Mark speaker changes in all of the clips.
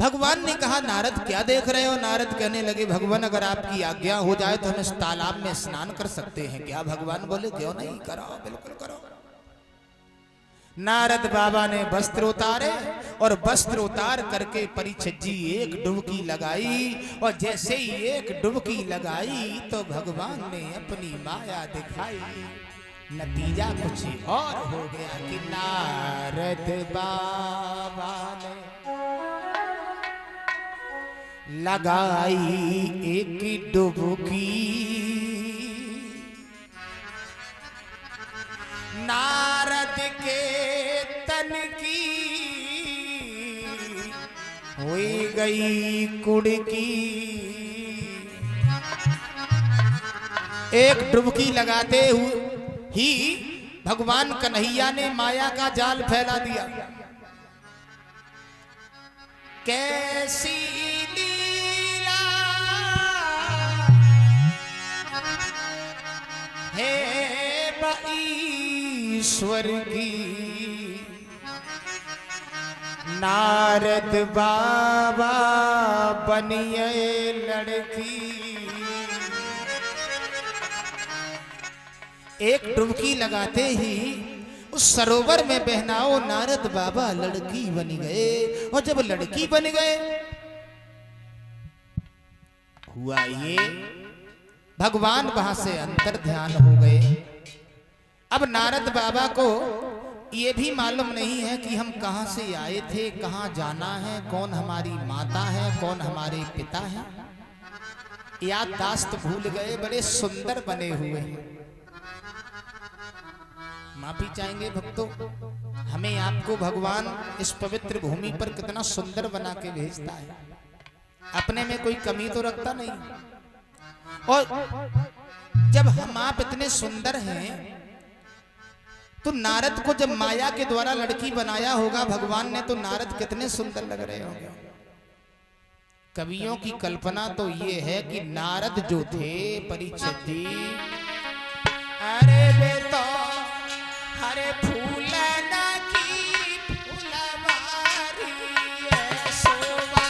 Speaker 1: भगवान ने कहा नारद क्या देख रहे हो? नारद कहने लगे भगवान अगर आपकी आज्ञा हो जाए तो हम इस तालाब में स्नान कर सकते हैं क्या? भगवान बोले क्यों नहीं, करो, बिल्कुल करो। नारद बाबा ने वस्त्र उतारे और वस्त्र उतार करके परीक्षित जी एक डुबकी लगाई और जैसे ही एक डुबकी लगाई तो भगवान ने अपनी माया दिखाई। नतीजा कुछ और हो गया कि नारद बाबा ने लगाई एक डुबकी, नारद के तन की हुई गई कुड़की। एक डुबकी लगाते ही भगवान कन्हैया ने माया का जाल फैला दिया। कैसी लीला है ईश्वर की, नारद बाबा बनिए लड़की। एक डुबकी लगाते ही उस सरोवर में बहनाओ नारद बाबा लड़की बन गए। और जब लड़की बन गए हुआ ये, भगवान वहां से अंतर ध्यान हो गए। अब नारद बाबा को ये भी मालूम नहीं है कि हम कहां से आए थे, कहां जाना है, कौन हमारी माता है, कौन हमारे पिता है, याददाश्त भूल गए। बड़े सुंदर बने हुए हैं। माफी चाहेंगे भक्तों, हमें आपको भगवान इस पवित्र भूमि पर कितना सुंदर बना के भेजता है, अपने में कोई कमी तो रखता नहीं। और जब हम आप इतने सुंदर हैं तो नारद को जब माया के द्वारा लड़की बनाया होगा भगवान ने, तो नारद कितने सुंदर लग रहे होंगे। कवियों की कल्पना तो ये है कि नारद जो थे परीक्षित जी, अरे बेटा हरे फूल ना की फुलवारी है शोभा,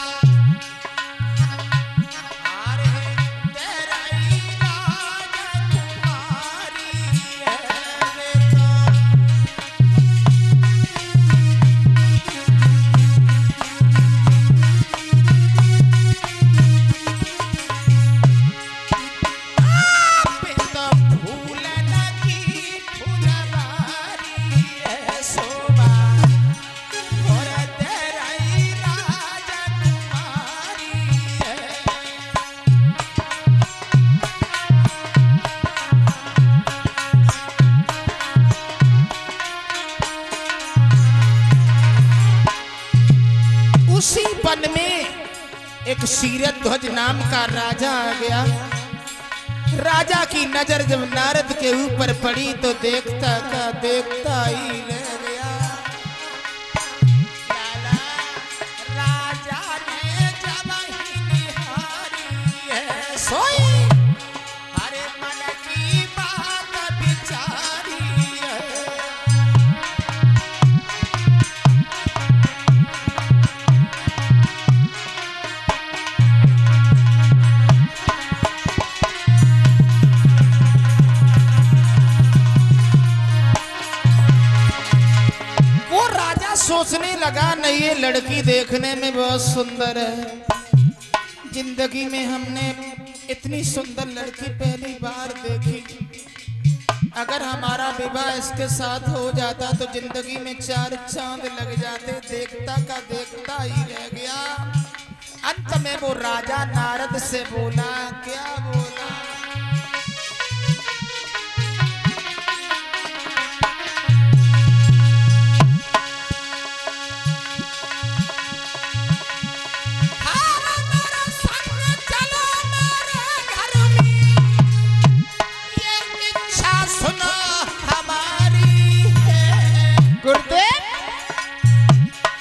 Speaker 1: अरे तेरा इलाज तुम्हारी है बेटा। बेटा फूल ना की फुलवारी है शोभा, और तेरा इलाज तुम्हारी है। उसी वन में एक शीरध्वज नाम का राजा आ गया। राजा की नजर जब नारद के ऊपर पड़ी तो देखता का देखता ही रह गया। लाला राजा ने जब ही निहारी है सोई, अरे मन की बात बिचारी है। वो राजा सोचने लगा नहीं ये लड़की देखने में बहुत सुंदर है, जिंदगी में हमने इतनी सुंदर लड़की पहली बार देखी। अगर हमारा विवाह इसके साथ हो जाता तो जिंदगी में 4 चांद लग जाते। देखता का देखता ही रह गया। अंत में वो राजा नारद से बोला, क्या बोला?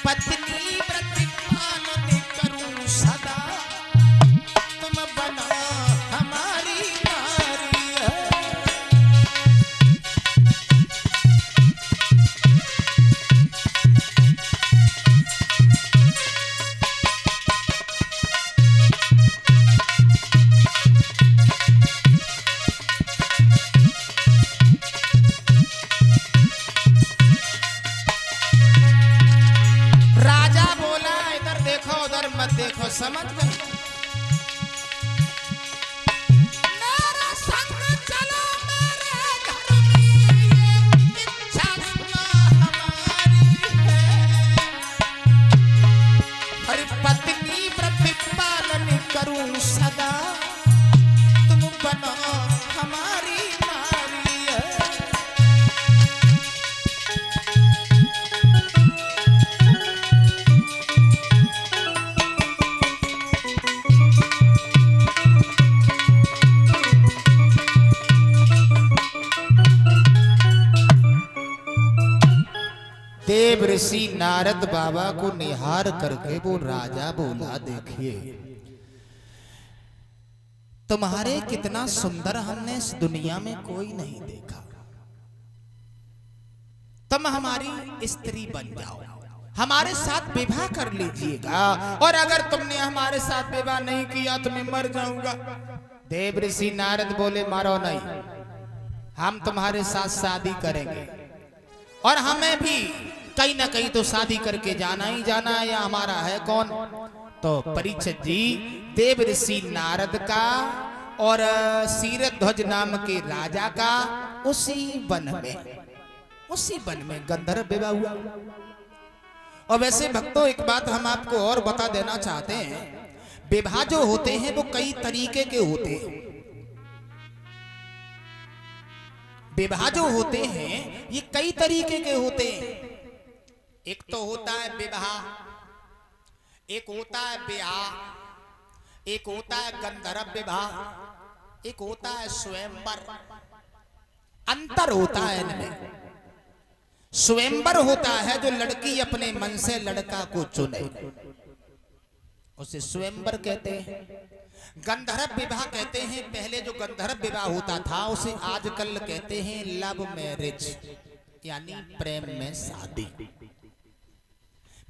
Speaker 1: पत्नी व्रत पालन करूं सदा, तुम बना हमारी मत देखो, समझ गए? पत्नी प्रतिपालन करूं सदा, तुम बनो हमारी नारी। देव ऋषि नारद बाबा को निहार करके वो राजा बोला, देखिए तुम्हारे कितना सुंदर हमने इस दुनिया में कोई नहीं देखा। तुम हमारी स्त्री बन जाओ, हमारे साथ विवाह कर लीजिएगा, और अगर तुमने हमारे साथ विवाह नहीं किया तो मैं मर जाऊंगा। देव ऋषि नारद बोले, मारो नहीं, हम तुम्हारे साथ शादी करेंगे, और हमें भी कहीं ना कहीं तो शादी करके जाना ही जाना है, या हमारा है कौन। तो परीक्षित जी देव ऋषि नारद का और शीरध्वज नाम के राजा का उसी वन में गंधर्व विवाह हुआ। और वैसे भक्तों एक बात हम आपको और बता देना चाहते हैं, विवाह जो होते हैं वो कई तरीके के होते हैं। विवाह जो होते हैं ये कई तरीके के होते हैं। एक तो होता है विवाह, एक होता है ब्याह, एक होता है गंधर्व विवाह, एक होता है स्वयंवर। अंतर होता है इनमें। स्वयंवर होता है जो लड़की अपने मन से लड़का को चुने, उसे स्वयंवर कहते हैं। गंधर्व विवाह कहते हैं, पहले जो गंधर्व विवाह होता था उसे आजकल कहते हैं लव मैरिज, यानी प्रेम में शादी।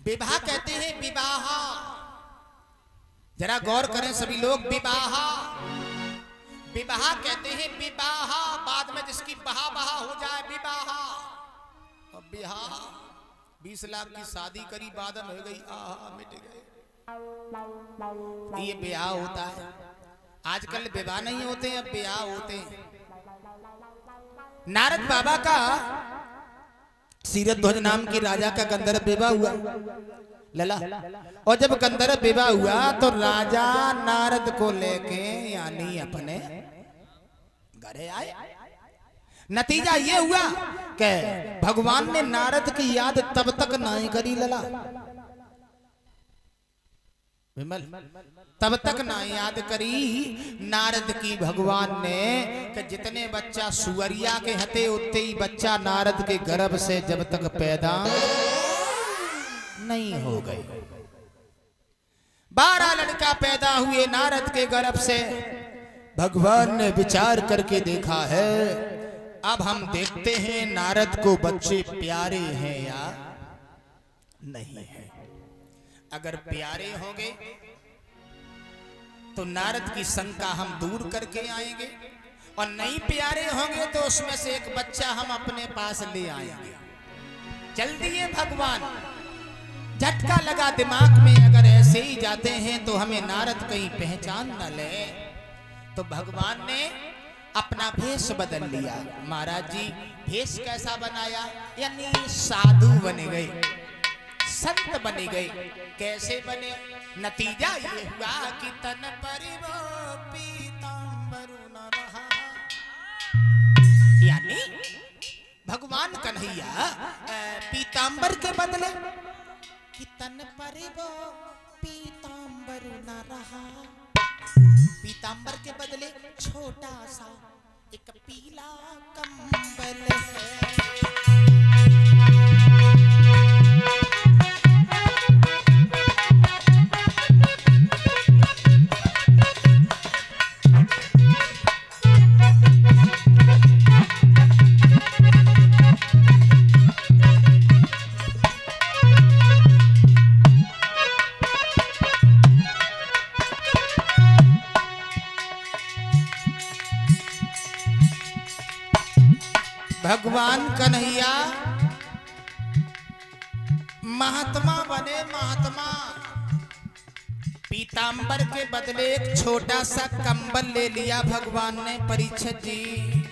Speaker 1: विवाह कहते हैं विवाह, जरा गौर करें सभी लोग, विवाह कहते हैं विवाह, बाद में जिसकी बहा हो जाए विवाह। अब बिहार 20 लाख की शादी करी, बादल हो गई, आहा मिट गए, ये ब्याह होता है। आजकल विवाह नहीं होते, अब ब्याह होते हैं। नारद बाबा का शीरध्वज नाम के राजा का गंधर्व विवाह हुआ लला, और जब गंधर्व विवाह हुआ तो राजा नारद को लेके यानी अपने घरे आए। नतीजा ये हुआ कि भगवान ने नारद की याद तब तक नहीं करी लला, विमल, तब तक ना याद करी नारद की भगवान ने कि जितने बच्चा सुअरिया के हते उतने ही बच्चा नारद के गर्भ से जब तक पैदा नहीं हो गए। 12 लड़का पैदा हुए नारद के गर्भ से। भगवान ने विचार करके देखा है, अब हम देखते हैं नारद को बच्चे प्यारे हैं या नहीं है। अगर प्यारे होंगे तो नारद की शंका हम दूर करके आएंगे, और नहीं प्यारे होंगे तो उसमें से एक बच्चा हम अपने पास ले आएंगे। जल्दी है भगवान, झटका लगा दिमाग में, अगर ऐसे ही जाते हैं तो हमें नारद कहीं पहचान न ले। तो भगवान ने अपना भेष बदल लिया। महाराज जी भेष कैसा बनाया, यानी साधु बन गए, संत बने गए। कैसे बने, नतीजा ये हुआ कि तन परिवो पीतांबर न रहा, यानी भगवान कन्हैया पीतांबर के बदले कि तन परिवो पीतांबर न रहा, पीतांबर के बदले छोटा सा एक पीला कंबल है। भगवान कन्हैया महात्मा बने, महात्मा। पीतांबर के बदले एक छोटा सा कंबल ले लिया भगवान ने परीक्षित जी।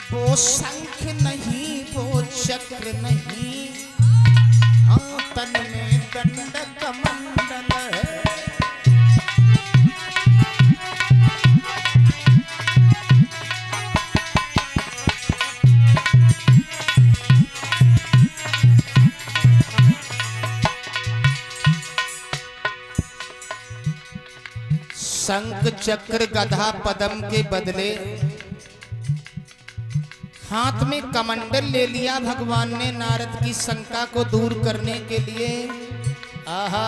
Speaker 1: वो शंख नहीं वो चक्र नहीं, तन में दंड कमंडल है। शंख चक्र गधा पद्म के बदले हाथ में कमंडल ले लिया भगवान ने नारद की शंका को दूर करने के लिए। आहा,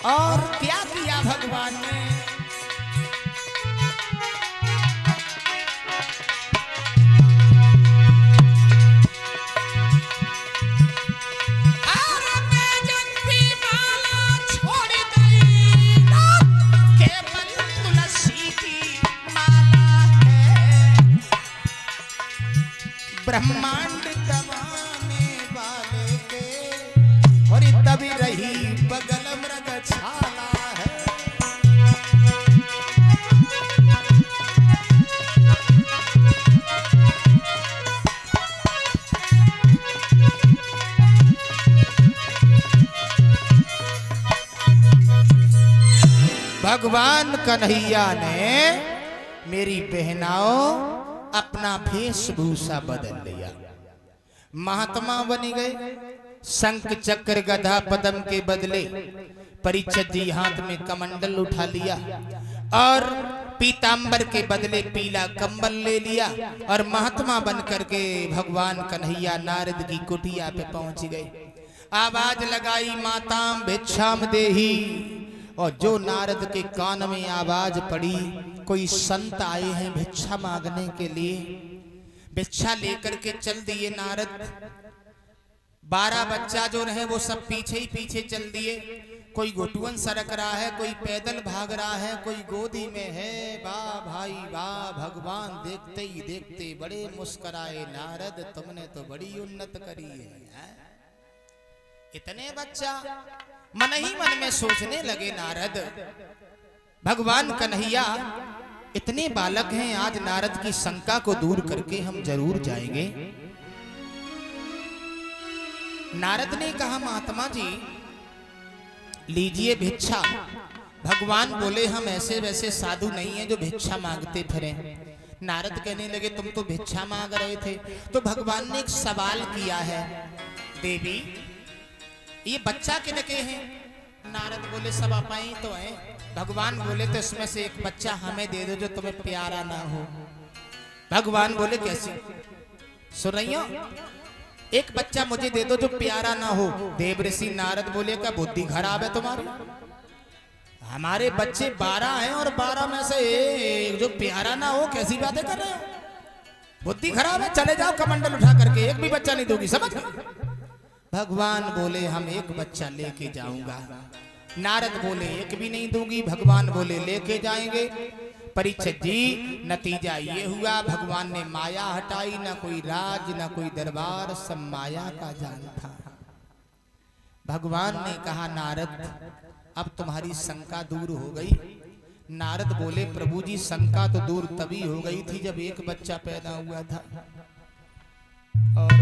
Speaker 1: और क्या किया भगवान ने? ब्रह्मांड दबाने वाले के और तभी रही बगल मृग छाला है। भगवान कन्हैया ने मेरी बहनाओं अपना वेशभूषा बदल लिया, महात्मा बन गए। शंख चक्र गधा पद्म के बदले परीक्षित जी हाथ में कमंडल उठा लिया और पीतांबर के बदले पीला कंबल ले लिया और महात्मा बनकर के भगवान कन्हैया नारद की कुटिया पे पहुंच गए। आवाज लगाई माताम भिक्षाम देही, और जो नारद के कान में आवाज पड़ी कोई संत आए हैं भिक्षा मांगने के लिए, भिक्षा लेकर के चल दिए नारद। 12 बच्चा जो रहे वो सब पीछे ही पीछे चल दिए। कोई घुटुअन सरक रहा है, कोई पैदल भाग रहा है, कोई गोदी में है। वाह भाई वाह, भगवान देखते ही देखते बड़े मुस्कुराए, नारद तुमने तो बड़ी उन्नत करी है। इतने बच्चा मन ही मन में सोचने लगे नारद, भगवान कन्हैया इतने बालक हैं, आज नारद की शंका को दूर करके हम जरूर जाएंगे। नारद ने कहा महात्मा जी लीजिए भिक्षा। भगवान बोले हम ऐसे वैसे साधु नहीं हैं जो भिक्षा मांगते फिरे। नारद कहने लगे तुम तो भिक्षा मांग रहे थे। तो भगवान ने एक सवाल किया है, देवी ये बच्चा किनके हैं? नारद बोले सब आपाई तो हैं। भगवान बोले तो इसमें से एक बच्चा हमें दे दो जो तुम्हें प्यारा ना हो। भगवान बोले कैसे? सुन रही हो? एक बच्चा मुझे दे दो जो प्यारा ना हो। देवऋषि नारद बोले का बुद्धि खराब है तुम्हारी? हमारे बच्चे 12 हैं और 12 में से एक जो प्यारा ना हो, कैसी बातें कर रहे हो? बुद्धि खराब है, चले जाओ कमंडल उठा करके, एक भी बच्चा नहीं दोगी, समझ गए? भगवान बोले हम एक बच्चा लेके जाऊंगा। नारद बोले एक भी नहीं दूंगी। भगवान बोले लेके जाएंगे। परीक्षित जी नतीजा ये हुआ, भगवान ने माया हटाई, ना कोई राज ना कोई दरबार, सब माया का जाल था। भगवान ने कहा नारद अब तुम्हारी शंका दूर हो गई। नारद बोले प्रभु जी शंका तो दूर तभी हो गई थी जब एक बच्चा पैदा हुआ था, और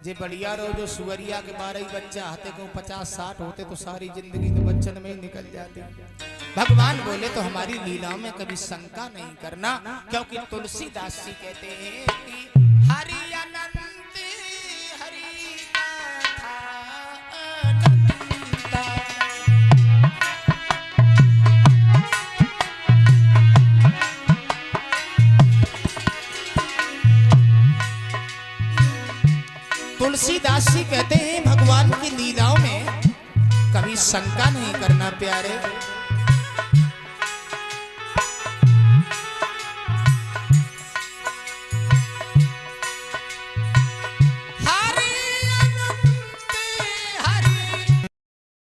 Speaker 1: जे बढ़िया रो जो सुअरिया के 12 ही बच्चा आते को 50-60 होते तो सारी जिंदगी तो बच्चन में ही निकल जाती। भगवान बोले तो हमारी लीलाओं में कभी शंका नहीं करना, क्योंकि तुलसीदास जी कहते हैं कि हरि अनंत हरि कथा अनंता। तुलसीदास जी कहते हैं भगवान की लीलाओं में कभी शंका नहीं करना प्यारे।